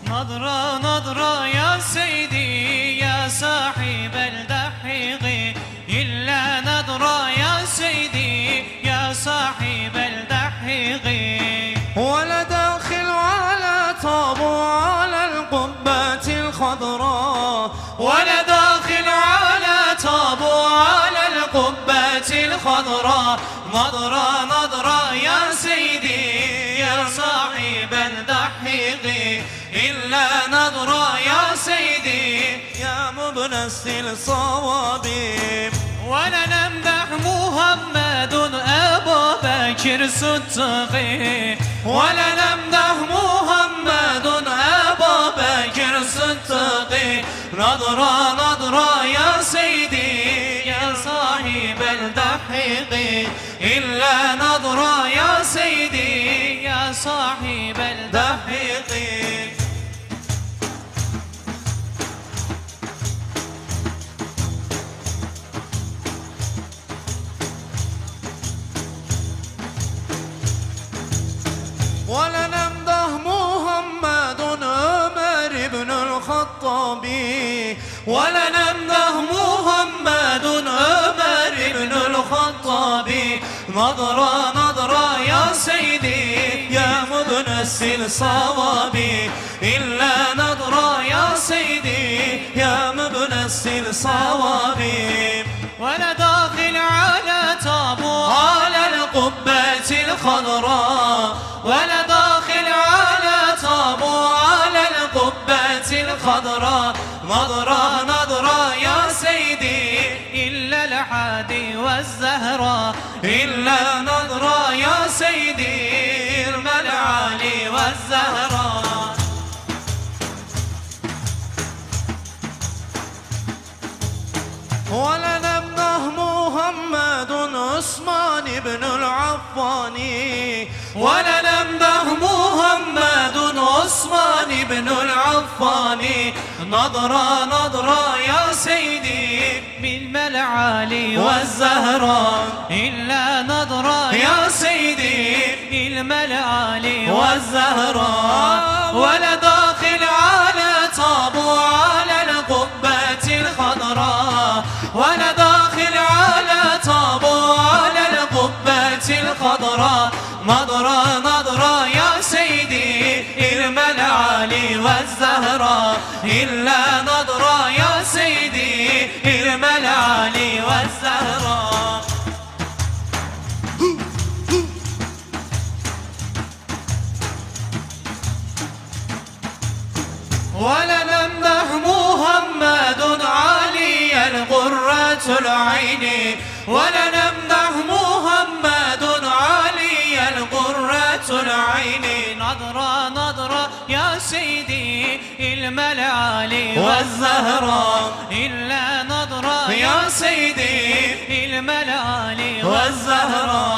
نظرة نظرة يا سيدي يا صاحب الدحيق، إلا نظرة يا سيدي يا صاحب الدحيق. ولا داخل على طابو على القبة الخضراء، ولا داخل على طابو على القبة الخضراء. نظرة نظرة يا سيدي يا صاحب الدحيق، إلا نظرة يا سيدي يا مبنى الصواب. ولنمدح محمد أبا بكر الصديق، ولنمدح محمد أبا بكر الصديق. نظرة نظرة يا سيدي يا صاحب الدحيق، إلا نظرة يا سيدي يا صاحب الدحيق. ولنمدح محمد عمر بن الخطاب، ولنمدح محمد عمر بن الخطاب. نظرة نظرة يا سيدي يا مبنى الصواب، إلا نظرة يا سيدي يا مبنى الصواب. ولا داخل على طابو على القبة الخضراء، ولا داخل على طابو على القبة الخضراء. نظرة نظرة يا سيدي إلا الحادي والزهراء، إلا نظرة يا سيدي إرم العالي والزهراء. ولنمدح محمد عثمان بن العفاني، ولنمدح محمد عثمان بن العفاني. نظرة نظرة يا سيدي بالملعالي والزهراء، إلا نظرة يا سيدي الملعالي والزهراء. ولا داخل على طابو على القبة الخضراء، ولا داخل على طابو على القبة الخضراء. نظرة نظرة يا سيدي إرم العالي والزهراء، إلا نظرة يا سيدي إرم العالي والزهراء. ولنمدح محمد علي القرة العين، ولنمدح محمد علي القرة العين. نظرة نظرة يا سيدي الملعالي والزهراء، إلا نظرة يا سيدي الملعالي والزهراء.